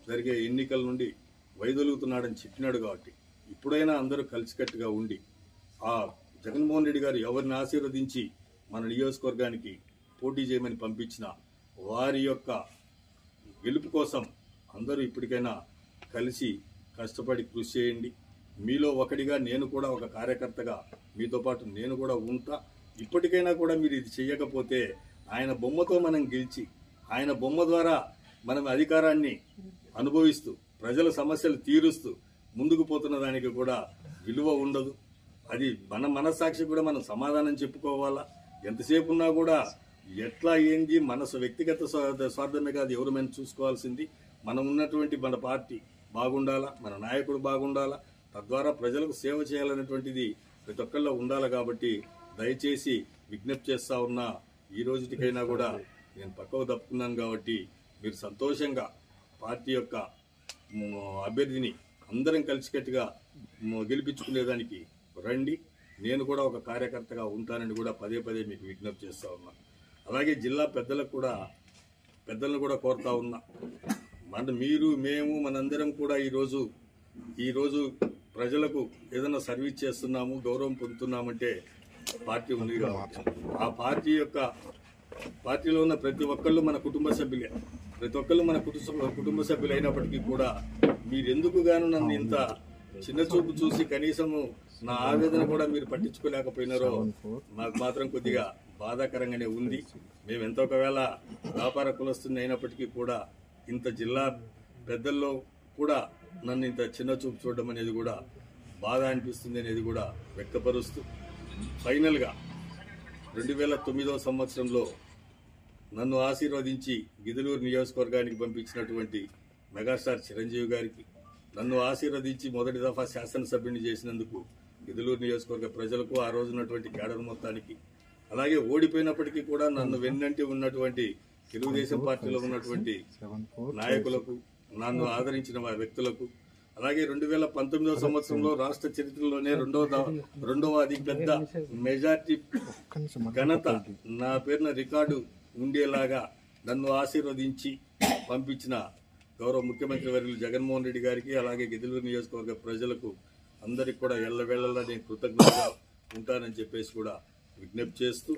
జరిగే ఎన్నికల నుండి వైదొలుగుతున్నాడని చెప్పినాడు. కాబట్టి ఇప్పుడైనా అందరూ కలిసికట్టుగా ఉండి ఆ జగన్మోహన్ రెడ్డి గారు ఎవరిని ఆశీర్వదించి మన నియోజకవర్గానికి పోటీ చేయమని పంపించిన వారి యొక్క గెలుపు కోసం అందరూ ఇప్పటికైనా కలిసి కష్టపడి కృషి చేయండి. మీలో ఒకటిగా నేను కూడా ఒక కార్యకర్తగా మీతో పాటు నేను కూడా ఉంటా. ఇప్పటికైనా కూడా మీరు ఇది చేయకపోతే ఆయన బొమ్మతో మనం గెలిచి ఆయన బొమ్మ ద్వారా మనం అధికారాన్ని అనుభవిస్తూ ప్రజల సమస్యలు తీరుస్తూ ముందుకు పోతున్న దానికి కూడా విలువ ఉండదు. అది మన మనస్సాక్షి కూడా మనం సమాధానం చెప్పుకోవాలా. ఎంతసేపు ఉన్నా కూడా ఎట్లా ఏంది మనసు వ్యక్తిగత స్వార్థమే కాదు, ఎవరు మనం చూసుకోవాల్సింది మనం ఉన్నటువంటి మన పార్టీ బాగుండాలా, మన నాయకుడు బాగుండాలా, తద్వారా ప్రజలకు సేవ చేయాలనేటువంటిది ప్రతి ఒక్కళ్ళలో ఉండాలి. కాబట్టి దయచేసి విజ్ఞప్తి చేస్తా ఉన్నా, ఈ రోజుటికైనా కూడా నేను పక్కకు తప్పుకున్నాను. కాబట్టి మీరు సంతోషంగా పార్టీ యొక్క అభ్యర్థిని అందరం కలిసికట్టుగా గెలిపించుకునేదానికి రండి. నేను కూడా ఒక కార్యకర్తగా ఉంటానని కూడా పదే పదే మీకు విజ్ఞప్తి చేస్తా ఉన్నా. అలాగే జిల్లా పెద్దలను కూడా కోరుతా ఉన్నా, మీరు మేము మనందరం కూడా ఈరోజు ప్రజలకు ఏదైనా సర్వీస్ చేస్తున్నాము, గౌరవం పొందుతున్నామంటే పార్టీ ఉంది కాబట్టి ఆ పార్టీలో ఉన్న ప్రతి ఒక్కళ్ళు మన కుటుంబ సభ్యులే. ప్రతి ఒక్కళ్ళు మన కుటుంబ సభ్యులు అయినప్పటికీ కూడా మీరెందుకు గాను నన్ను ఇంత చిన్న చూపు చూసి కనీసము నా ఆవేదన కూడా మీరు పట్టించుకోలేకపోయినారో నాకు మాత్రం కొద్దిగా బాధాకరంగానే ఉంది. మేము ఎంతో ఒకవేళ వ్యాపార కులస్తుని అయినప్పటికీ కూడా ఇంత జిల్లా పెద్దల్లో కూడా నన్ను ఇంత చిన్న చూపు చూడడం అనేది కూడా బాధ అనిపిస్తుంది అనేది కూడా వ్యక్తపరుస్తూ, ఫైనల్గా 2009 సంవత్సరంలో నన్ను ఆశీర్వదించి గిద్దలూరు నియోజకవర్గానికి పంపించినటువంటి మెగాస్టార్ చిరంజీవి గారికి, నన్ను ఆశీర్వదించి మొదటి దఫా శాసనసభ్యుని చేసినందుకు గిద్దలూరు నియోజకవర్గ ప్రజలకు, ఆ రోజున్నటువంటి కేడర్ మొత్తానికి, అలాగే ఓడిపోయినప్పటికీ కూడా నన్ను వెన్నంటి ఉన్నటువంటి తెలుగుదేశం పార్టీలో ఉన్నటువంటి నాయకులకు, నన్ను ఆదరించిన వ్యక్తులకు, అలాగే 2019 సంవత్సరంలో రాష్ట్ర చరిత్రలోనే రెండవ అతి పెద్ద మెజార్టీ ఘనత నా పేరున రికార్డు ఉండేలాగా నన్ను ఆశీర్వదించి పంపించిన గౌరవ ముఖ్యమంత్రి వర్యులు జగన్మోహన్ రెడ్డి గారికి, అలాగే గిద్దలూరు నియోజకవర్గ ప్రజలకు అందరికి కూడా ఎల్లవేళలా నేను కృతజ్ఞతగా ఉంటానని చెప్పేసి కూడా విజ్ఞప్తి చేస్తూ